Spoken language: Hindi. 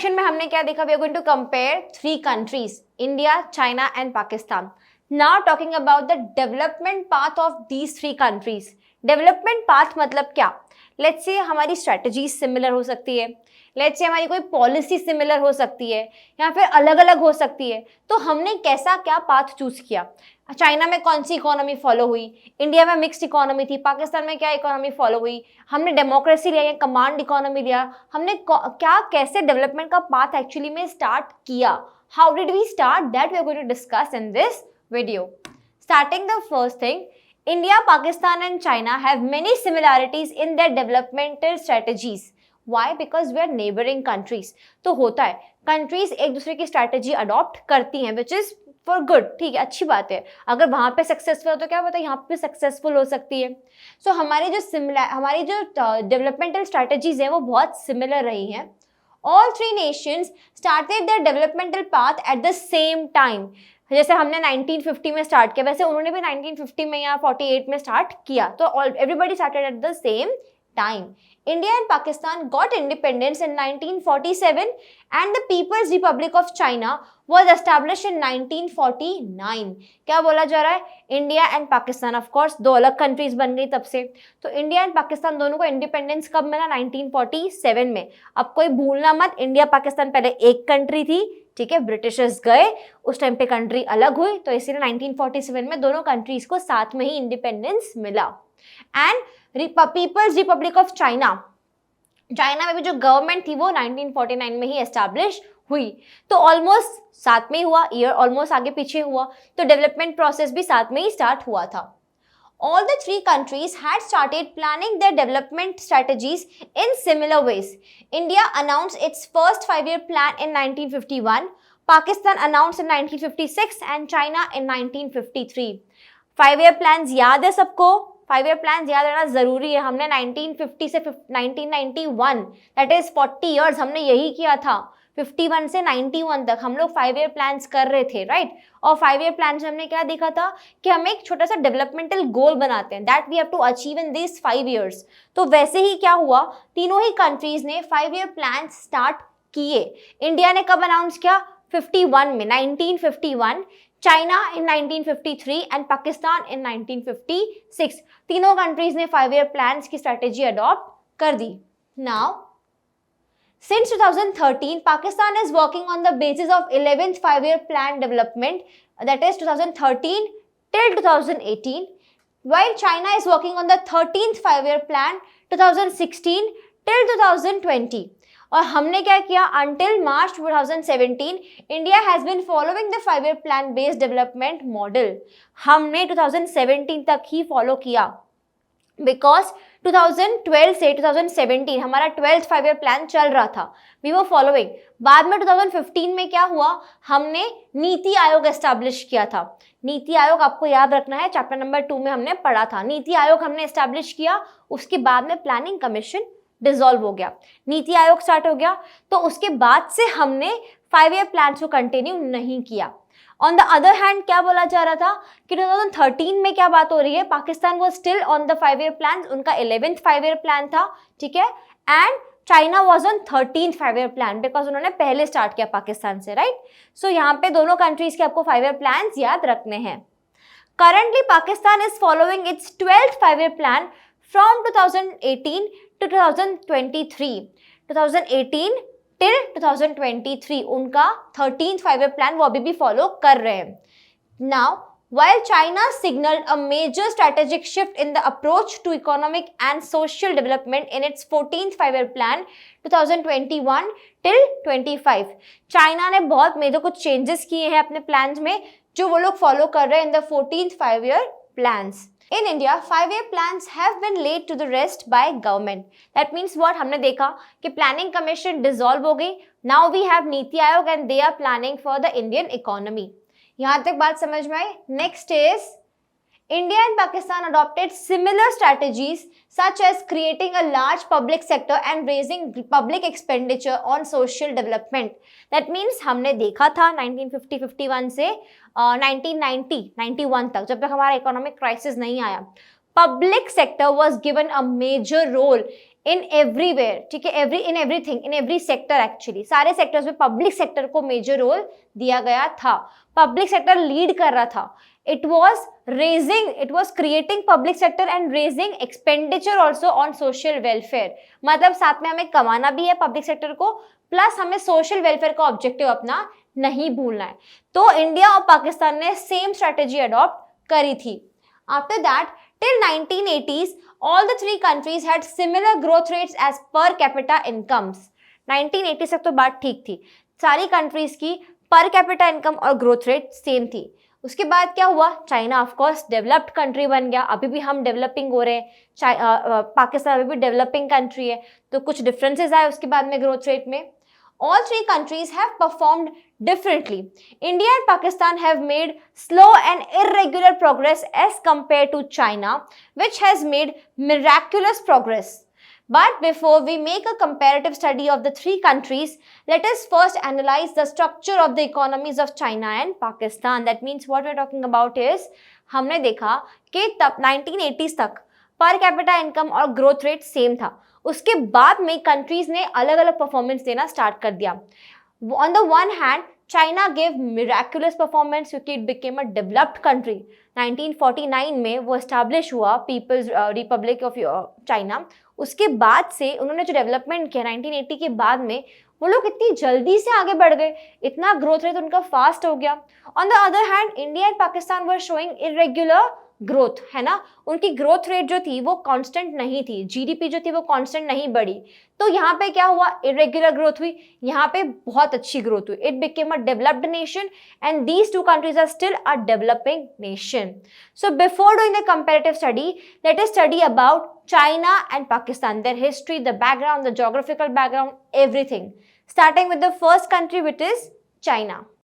इंट्रोडक्शन में हमने क्या देखा, we are going to compare three countries, India, China and Pakistan. Now talking about the development path of these three countries. Development path मतलब क्या? लेट्स से हमारी स्ट्रेटजी सिमिलर हो सकती है, लेट्स से हमारी कोई पॉलिसी सिमिलर हो सकती है, या फिर अलग अलग हो सकती है. तो हमने कैसा क्या पाथ चूज किया? चाइना में कौन सी इकोनॉमी फॉलो हुई, इंडिया में मिक्स्ड इकोनॉमी थी, पाकिस्तान में क्या इकोनॉमी फॉलो हुई, हमने डेमोक्रेसी लिया या कमांड इकोनॉमी लिया, हमने क्या कैसे डेवलपमेंट का पाथ एक्चुअली में स्टार्ट किया, how did we start, that we are going to discuss in this video. Starting the first thing, India, Pakistan and China have many similarities in their developmental strategies. Why? Because we are neighboring countries. तो होता है, countries एक दूसरे की strategy adopt करती हैं, which is for good. ठीक है, अच्छी बात है. अगर वहाँ पे successful हो तो क्या पता यहाँ पे successful हो सकती है. So हमारी जो developmental strategies हैं वो बहुत similar रही हैं. All three nations started their developmental path at the same time. जैसे हमने 1950 में स्टार्ट किया, वैसे उन्होंने भी 1950 में या 48 में स्टार्ट किया. तो everybody started at the same time. India and Pakistan got independence in 1947 and the People's Republic of China was established in 1949. क्या बोला जा रहा है? India and Pakistan, of course दो अलग कंट्रीज बन गई तब से. तो इंडिया एंड पाकिस्तान दोनों को इंडिपेंडेंस कब मिला? 1947 में. अब कोई भूलना मत, इंडिया पाकिस्तान पहले एक कंट्री थी, ठीक है, ब्रिटिशर्स गए, उस टाइम पे कंट्री अलग हुई, तो इसीलिए 1947 में दोनों कंट्रीज को साथ में ही इंडिपेंडेंस मिला. And people's republic of China, China में भी जो गवर्नमेंट थी वो 1949 में ही एस्टैब्लिश हुई. तो ऑलमोस्ट साथ में ही हुआ, ईयर ऑलमोस्ट आगे पीछे हुआ, तो डेवलपमेंट प्रोसेस भी साथ में ही स्टार्ट हुआ था. All the three countries had started planning their development strategies in similar ways. India announced its first 5-year plan in 1951, Pakistan announced in 1956 and China in 1953. 5-year plans याद है सबको? 5-year plans याद रहना ज़रूरी है. हमने 1950 से 1991, that is 40 years हमने यही किया था. 51 से 91 तक हम लोग 5-year plans कर रहे थे, राइट? और 5-year plans में हमने क्या देखा था कि हम एक छोटा सा डेवलपमेंटल गोल बनाते हैं, that we have to achieve in this 5 years. तो वैसे ही क्या हुआ, तीनों ही कंट्रीज ने 5-year plans स्टार्ट किए. इंडिया ने कब अनाउंस किया? 51 में, 1951. चाइना इन 1953 एंड पाकिस्तान इन 1956. तीनों कंट्रीज ने 5-year plans की स्ट्रेटेजी अडॉप्ट कर दी. Now since 2013, Pakistan is working on the basis of 11th 5-year plan development, that is 2013 till 2018, while China is working on the 13th 5-year plan 2016 till 2020. और हमने क्या किया? Until March 2017, India has been following the 5-year plan based development model. हमने 2017 तक ही फॉलो किया, बिकॉज 2012 से 2017 हमारा 12th 5-year प्लान चल रहा था, वी वर फॉलोइंग. बाद में 2015 में क्या हुआ? हमने नीति आयोग एस्टैब्लिश किया था. नीति आयोग आपको याद रखना है, चैप्टर नंबर 2 में हमने पढ़ा था. नीति आयोग हमने एस्टैब्लिश किया, उसके बाद में प्लानिंग कमीशन डिसॉल्व हो गया, नीति आयोग स्टार्ट हो गया. तो उसके बाद से हमने 5-year प्लान्स को कंटिन्यू नहीं किया. ऑन द अदर हैंड क्या बोला जा रहा था कि 2013 में क्या बात हो रही है? Pakistan was still on the 5-year plan, उनका 11th 5-year प्लान था, ठीक है, and China was on 13th 5-year plan, because उन्होंने पहले स्टार्ट किया पाकिस्तान से, राइट? सो यहाँ पे दोनों कंट्रीज के आपको 5-year प्लान्स याद रखने हैं. Currently Pakistan is following it's 12th 5-year plan from 2018 to 2023. 2018 till 2023 उनका 13th 5-year प्लान वो अभी भी फॉलो कर रहे हैं. Now while China signaled a major strategic shift in the approach to economic and social development in its 14th 5-year plan 2021 till 25, China ने बहुत मेजर कुछ चेंजेस किए हैं अपने प्लान्स में जो वो लोग फॉलो कर रहे हैं in the 14th 5-year plans. In India, 5-year plans have been laid to the rest by government. That means what? हमने देखा कि प्लानिंग कमीशन डिसॉल्व हो गई. Now we have NITI Aayog and they are planning for the Indian economy. यहाँ तक बात समझ में आई? Next is India and Pakistan adopted similar strategies such as creating a large public sector and raising public expenditure on social development. That means हमने देखा था 1950-51 से 1990-91 तक, जब तक हमारा इकोनॉमिक क्राइसिस नहीं आया, public sector was given a major role in everywhere, ठीक है, in everything, in every sector, actually सारे सेक्टर्स में पब्लिक सेक्टर को मेजर रोल दिया गया था, पब्लिक सेक्टर लीड कर रहा था. It was creating public sector and raising expenditure also on social welfare. मतलब साथ में हमें कमाना भी है पब्लिक सेक्टर को, प्लस हमें सोशल वेलफेयर का ऑब्जेक्टिव अपना नहीं भूलना है. तो इंडिया और पाकिस्तान ने सेम स्ट्रेटेजी अडॉप्ट करी थी. After that, till 1980s, all the three countries had similar growth rates as per capita incomes. 1980 तक तो बात ठीक थी, सारी कंट्रीज की पर कैपिटा इनकम और ग्रोथ रेट सेम थी. उसके बाद क्या हुआ, China of course developed country बन गया, अभी भी हम डेवलपिंग हो रहे हैं, पाकिस्तान अभी भी डेवलपिंग कंट्री है, तो कुछ डिफरेंसेस आए उसके बाद में ग्रोथ रेट में. All three countries have performed differently. India and Pakistan have made slow and irregular progress as compared to China, which has made miraculous progress. But before we make a comparative study of the three countries, let us first analyze the structure of the economies of China and Pakistan. That means what we are talking about is, हमने देखा कि तब 1980s तक पर कैपिटा इनकम और ग्रोथ रेट सेम था. उसके बाद में कंट्रीज ने अलग अलग परफॉर्मेंस देना स्टार्ट कर दिया. On the one hand China gave miraculous performance क्योंकि it became a developed country. 1949 में वो एस्टैब्लिश हुआ पीपल्स रिपब्लिक ऑफ चाइना. उसके बाद से उन्होंने जो डेवलपमेंट किया 1980 के बाद में, वो लोग इतनी जल्दी से आगे बढ़ गए, इतना ग्रोथ रेट उनका फास्ट हो गया. On the other hand India and Pakistan were showing irregular growth, है ना, उनकी ग्रोथ रेट जो थी वो कांस्टेंट नहीं थी, जीडीपी जो थी वो कांस्टेंट नहीं बढ़ी. तो यहाँ पे क्या हुआ, इरेग्युलर ग्रोथ हुई, यहाँ पे बहुत अच्छी ग्रोथ हुई. It became a developed nation and these two countries are still a developing nation. So before doing the comparative study, let us study about China and Pakistan, their history, the background, the geographical background, everything. Starting with the first country, which is China.